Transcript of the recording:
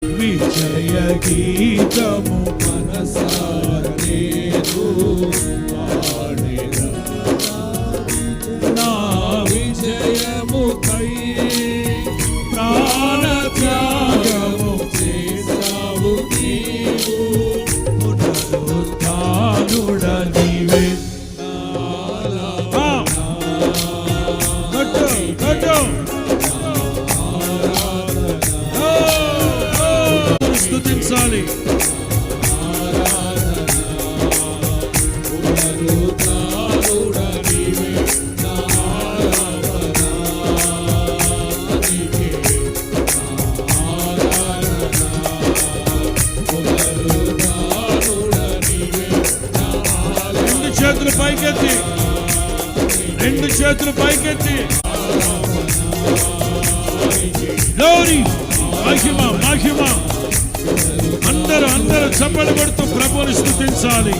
విజయ గీతము మనసారలేదు పాడేదా నా విజయము కై ప్రాణ త్యాగము చేసావు నీవు పునరుత్థానుడ నీవే స్తుతించాలి. రెండు చేతులు పైకెత్తి, రెండు చేతులు పైకెత్తి గ్లోరీ మహిమ మహిమ అందరూ చప్పట్లు కొడుతూ ప్రభువుని స్తుతించాలి.